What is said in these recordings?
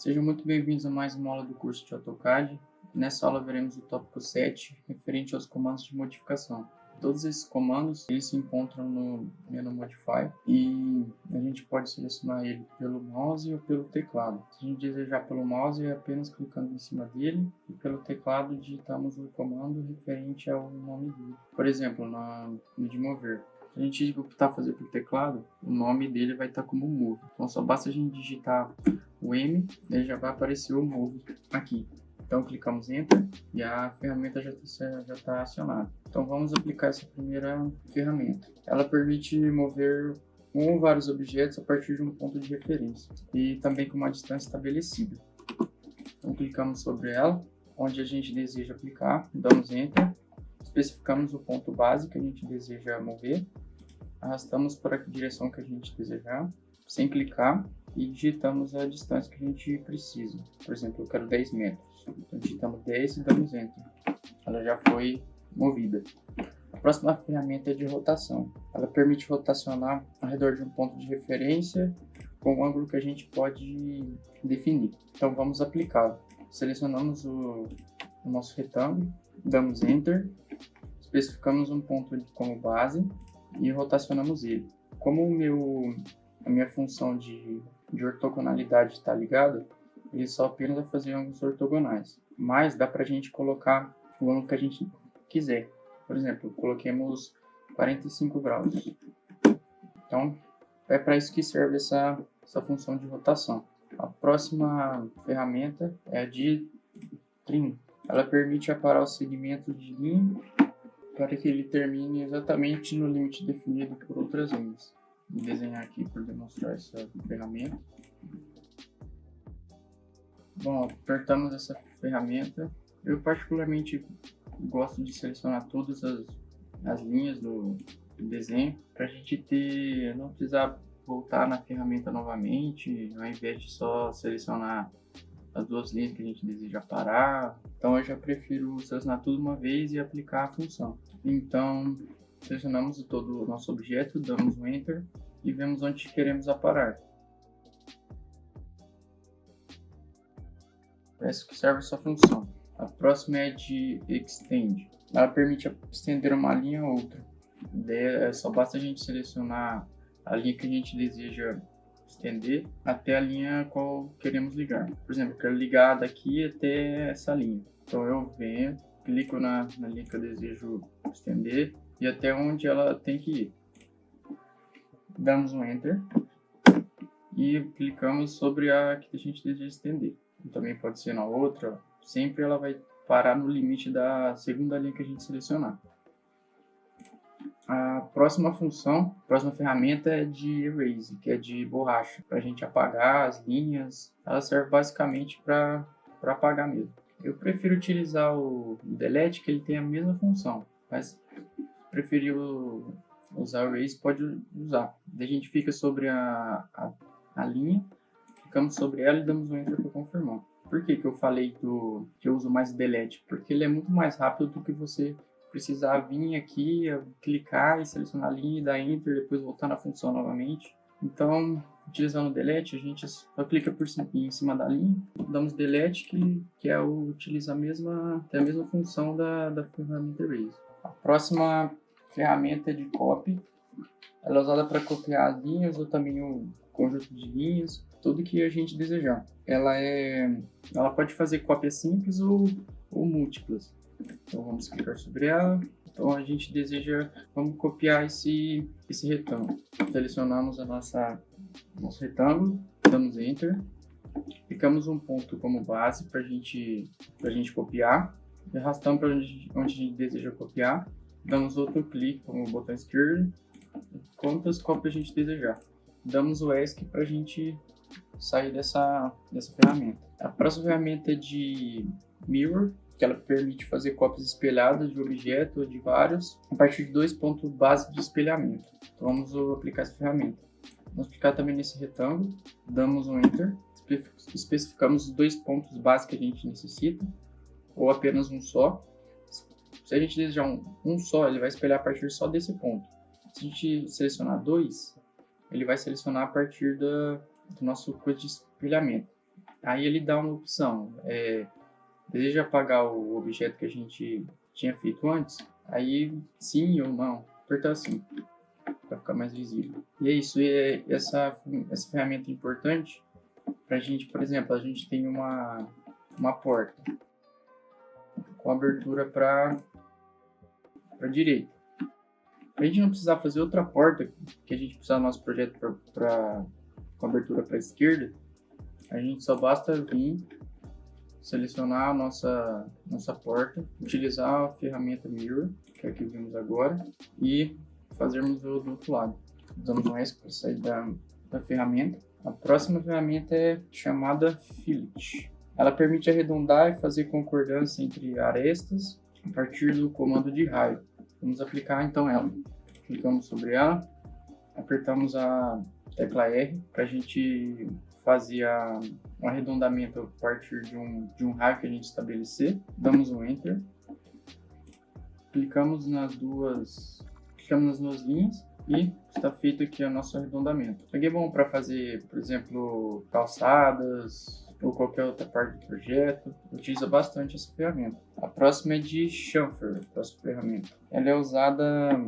Sejam muito bem-vindos a mais uma aula do curso de AutoCAD. Nessa aula veremos o tópico 7, referente aos comandos de modificação. Todos esses comandos eles se encontram no menu Modify e a gente pode selecionar ele pelo mouse ou pelo teclado. Se a gente desejar pelo mouse, é apenas clicando em cima dele, e pelo teclado digitamos o comando referente ao nome dele. Por exemplo, no de mover. Se a gente optar fazer pelo teclado, o nome dele vai estar como move. Então só basta a gente digitar o M, ele já vai aparecer o move aqui. Então clicamos Enter e a ferramenta já está acionada. Então vamos aplicar essa primeira ferramenta. Ela permite mover um ou vários objetos a partir de um ponto de referência e também com uma distância estabelecida. Então clicamos sobre ela, onde a gente deseja aplicar, damos Enter, especificamos o ponto base que a gente deseja mover, arrastamos para a direção que a gente desejar, sem clicar, e digitamos a distância que a gente precisa. Por exemplo, eu quero 10 metros. Então digitamos 10 e damos Enter. Ela já foi movida. A próxima ferramenta é de rotação. Ela permite rotacionar ao redor de um ponto de referência com um ângulo que a gente pode definir. Então vamos aplicá-lo. Selecionamos o nosso retângulo, damos Enter, especificamos um ponto como base e rotacionamos ele. Como a minha função de ortogonalidade está ligada, ele só apenas vai fazer ângulos ortogonais. Mas dá para a gente colocar o ângulo que a gente quiser. Por exemplo, coloquemos 45 graus. Então, é para isso que serve essa função de rotação. A próxima ferramenta é a de trim. Ela permite aparar o segmento de linha para que ele termine exatamente no limite definido por outras linhas. Vou desenhar aqui para demonstrar essa ferramenta. Bom, apertamos essa ferramenta. Eu particularmente gosto de selecionar todas as linhas do desenho para a gente não precisar voltar na ferramenta novamente, ao invés de só selecionar as duas linhas que a gente deseja parar. Então eu já prefiro selecionar tudo uma vez e aplicar a função. Então selecionamos todo o nosso objeto, damos um Enter e vemos onde queremos aparar. Parece que serve essa função. A próxima é de Extend. Ela permite estender uma linha a outra. Só basta a gente selecionar a linha que a gente deseja estender até a linha qual queremos ligar. Por exemplo, eu quero ligar daqui até essa linha. Então eu venho, clico na linha que eu desejo estender e até onde ela tem que ir. Damos um Enter e clicamos sobre a que a gente deseja estender. Também pode ser na outra, sempre ela vai parar no limite da segunda linha que a gente selecionar. A próxima ferramenta é de Erase, que é de borracha, para a gente apagar as linhas. Ela serve basicamente para apagar mesmo. Eu prefiro utilizar o Delete, que ele tem a mesma função, mas se preferir usar o Erase, pode usar. Daí a gente fica sobre a linha, clicamos sobre ela e damos um Enter para confirmar. Por que eu falei que eu uso mais o Delete? Porque ele é muito mais rápido do que você precisar vir aqui, clicar e selecionar a linha, dar Enter, depois voltar na função novamente. Então, utilizando o Delete, a gente só clica em cima da linha, damos Delete, que utiliza a mesma função da ferramenta Erase. A próxima ferramenta é de Copy. Ela é usada para copiar as linhas ou também o conjunto de linhas, tudo que a gente desejar. Ela pode fazer cópias simples ou múltiplas. Então vamos clicar sobre ela. Então a gente vamos copiar esse retângulo. Selecionamos nosso retângulo, damos Enter, clicamos um ponto como base para a gente copiar, e arrastamos para onde a gente deseja copiar, damos outro clique como o botão esquerdo, quantas cópias a gente desejar. Damos o ESC para a gente sair dessa ferramenta. A próxima ferramenta é de Mirror, que ela permite fazer cópias espelhadas de objeto ou de vários a partir de dois pontos básicos de espelhamento. Então vamos aplicar essa ferramenta. Vamos clicar também nesse retângulo, damos um Enter, especificamos os dois pontos básicos que a gente necessita, ou apenas um só. Se a gente desejar um só, ele vai espelhar a partir só desse ponto. Se a gente selecionar dois, ele vai selecionar a partir do nosso coisa de espelhamento. Aí ele dá uma opção, deseja apagar o objeto que a gente tinha feito antes? Aí sim ou não, apertar sim, para ficar mais visível. E é isso, essa ferramenta é importante para a gente, por exemplo, a gente tem uma porta com abertura para a direita. Para a gente não precisar fazer outra porta, que a gente precisa do nosso projeto com abertura para a esquerda, a gente só basta vir, selecionar a nossa porta, utilizar a ferramenta Mirror, que é a que vimos agora, e fazermos o do outro lado. Damos um ESC para sair da ferramenta. A próxima ferramenta é chamada Fillet. Ela permite arredondar e fazer concordância entre arestas a partir do comando de raio. Vamos aplicar então ela. Clicamos sobre ela, apertamos a tecla R para a gente fazer um arredondamento a partir de um raio que a gente estabelecer. Damos um Enter, clicamos nas duas linhas e está feito aqui o nosso arredondamento. Isso aqui é bom para fazer, por exemplo, calçadas ou qualquer outra parte do projeto. Utiliza bastante essa ferramenta. A próxima é de chamfer, a próxima ferramenta. Ela é usada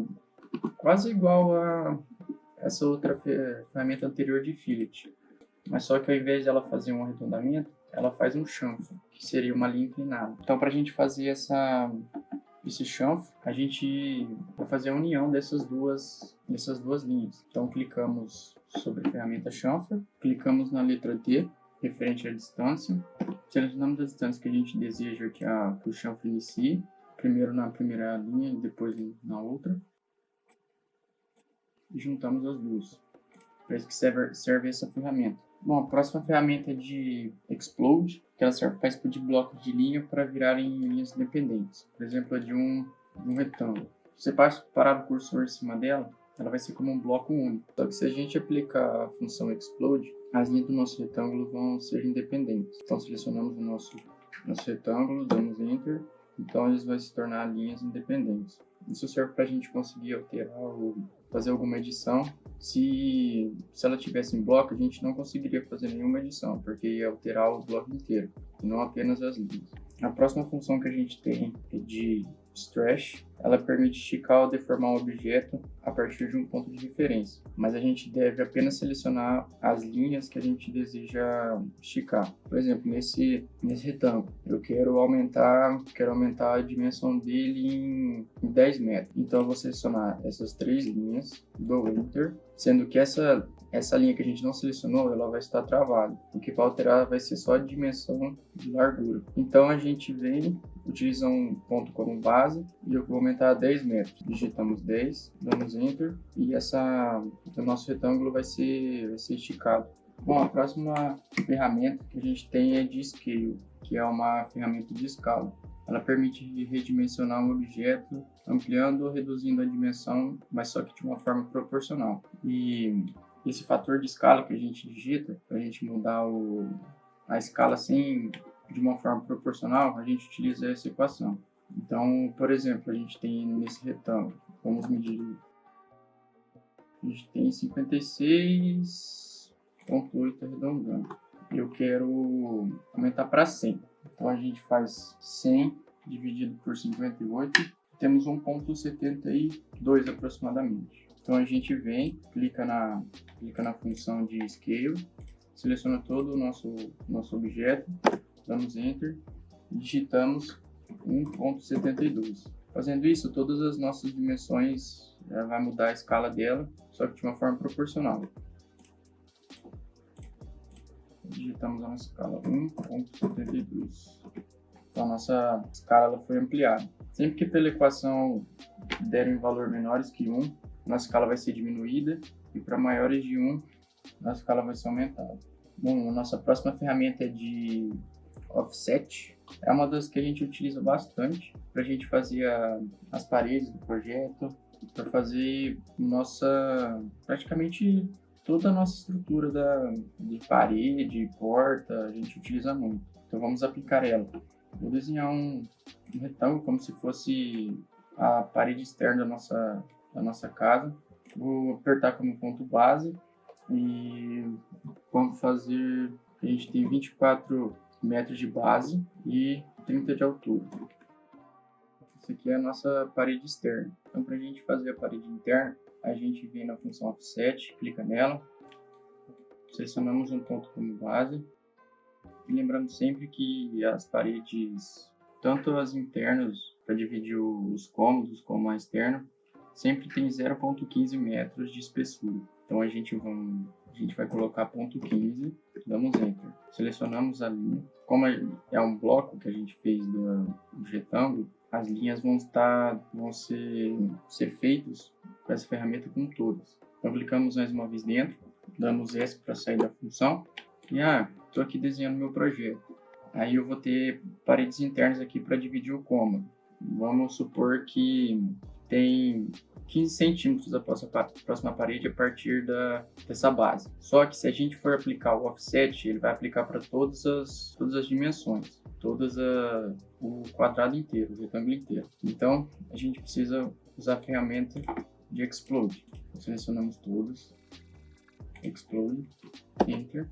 quase igual a essa outra ferramenta anterior de fillet, mas só que ao invés de ela fazer um arredondamento, ela faz um chanfro, que seria uma linha inclinada. Então, para a gente fazer esse chanfro, a gente vai fazer a união dessas duas linhas. Então, clicamos sobre a ferramenta chanfro, clicamos na letra D, referente à distância, selecionamos a distância que a gente deseja que o chanfro inicie, primeiro na primeira linha e depois na outra, e juntamos as duas. Para isso que serve essa ferramenta. Bom, a próxima ferramenta é de Explode, que ela serve para explodir blocos de linha para virarem linhas independentes. Por exemplo, a de um retângulo. Se você parar o cursor em cima dela, ela vai ser como um bloco único. Só que se a gente aplicar a função Explode, as linhas do nosso retângulo vão ser independentes. Então selecionamos o nosso retângulo, damos Enter, então eles vão se tornar linhas independentes. Isso serve para a gente conseguir alterar ou fazer alguma edição. Se ela tivesse em bloco, a gente não conseguiria fazer nenhuma edição, porque ia alterar o bloco inteiro, e não apenas as linhas. A próxima função que a gente tem é de Stretch. Ela permite esticar ou deformar um objeto a partir de um ponto de referência, mas a gente deve apenas selecionar as linhas que a gente deseja esticar. Por exemplo, nesse retângulo, eu quero aumentar a dimensão dele em 10 metros. Então eu vou selecionar essas 3 linhas, dou Enter, sendo que essa linha que a gente não selecionou, ela vai estar travada, porque para alterar vai ser só a dimensão de largura. Então a gente vem, utiliza um ponto como base e eu vou aumentar a 10 metros. Digitamos 10, damos Enter e o nosso retângulo vai ser esticado. Bom, a próxima ferramenta que a gente tem é de Scale, que é uma ferramenta de escala. Ela permite redimensionar um objeto, ampliando ou reduzindo a dimensão, mas só que de uma forma proporcional. E esse fator de escala que a gente digita, para a gente mudar a escala assim, de uma forma proporcional, a gente utiliza essa equação. Então, por exemplo, a gente tem nesse retângulo, vamos medir, a gente tem 56,8 arredondando. Eu quero aumentar para 100. Então a gente faz 100 dividido por 58, temos 1,72 aproximadamente. Então a gente vem, clica na função de Scale, seleciona todo o nosso objeto, damos Enter, digitamos 1,72. Fazendo isso, todas as nossas dimensões vai mudar a escala dela, só que de uma forma proporcional. Digitamos a nossa escala 1,72. Então a nossa escala ela foi ampliada. Sempre que pela equação derem valor menores que 1, nossa escala vai ser diminuída, e para maiores de 1, nossa escala vai ser aumentada. Bom, a nossa próxima ferramenta é de Offset. É uma das que a gente utiliza bastante para a gente fazer as paredes do projeto, para fazer praticamente toda a nossa estrutura de parede, porta, a gente utiliza muito. Então vamos aplicar ela. Vou desenhar um retângulo como se fosse a parede externa da nossa casa. Vou apertar como ponto base e vamos fazer A gente tem 24 metros de base e 30 de altura. Essa aqui é a nossa parede externa. Então, para a gente fazer a parede interna, a gente vem na função Offset, clica nela, selecionamos um ponto como base. E lembrando sempre que as paredes, tanto as internas, para dividir os cômodos, como a externa, sempre tem 0,15 metros de espessura. Então a gente vai colocar 0,15, damos Enter. Selecionamos a linha. Como é um bloco que a gente fez do retângulo, as linhas vão ser feitas com essa ferramenta com todas. Então clicamos mais uma vez dentro, damos S para sair da função. E estou aqui desenhando meu projeto. Aí eu vou ter paredes internas aqui para dividir o cômodo. Vamos supor que tem 15 centímetros a próxima parede a partir dessa base. Só que se a gente for aplicar o offset, ele vai aplicar para todas as dimensões, o quadrado inteiro, o retângulo inteiro. Então a gente precisa usar a ferramenta de Explode. Selecionamos todos, Explode, Enter.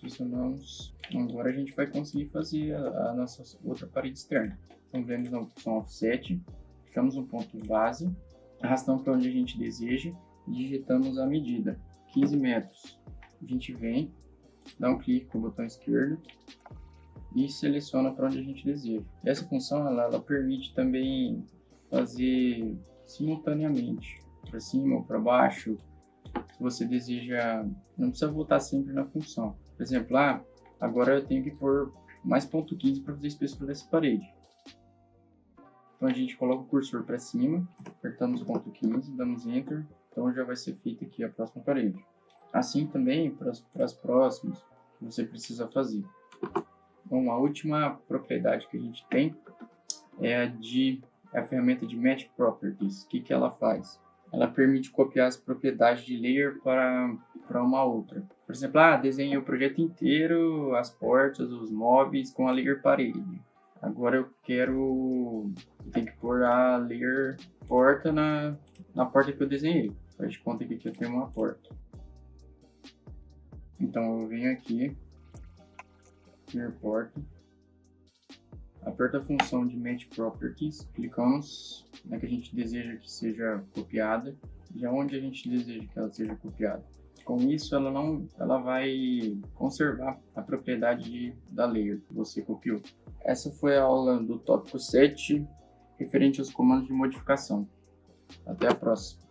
Selecionamos. Agora a gente vai conseguir fazer a nossa outra parede externa. Então vemos na opção Offset, ficamos no ponto base, arrastamos para onde a gente deseja e digitamos a medida, 15 metros. A gente vem, dá um clique com o botão esquerdo e seleciona para onde a gente deseja. Essa função ela permite também fazer simultaneamente, para cima ou para baixo. Se você deseja, não precisa voltar sempre na função. Por exemplo, agora eu tenho que pôr mais 0,15 para fazer a espessura dessa parede. Então a gente coloca o cursor para cima, apertamos 0,15, damos Enter, então já vai ser feita aqui a próxima parede. Assim também para as próximas que você precisa fazer. Então a última propriedade que a gente tem é a ferramenta de Match Properties. O que ela faz? Ela permite copiar as propriedades de layer para uma outra. Por exemplo, desenhei o projeto inteiro, as portas, os móveis com a layer parede. Agora eu tenho que pôr a layer porta na porta que eu desenhei. Faz de conta que aqui eu tenho uma porta. Então eu venho aqui, layer porta, aperto a função de Match Properties, clicamos na que a gente deseja que seja copiada e aonde a gente deseja que ela seja copiada. Com isso, ela vai conservar a propriedade da layer que você copiou. Essa foi a aula do tópico 7, referente aos comandos de modificação. Até a próxima.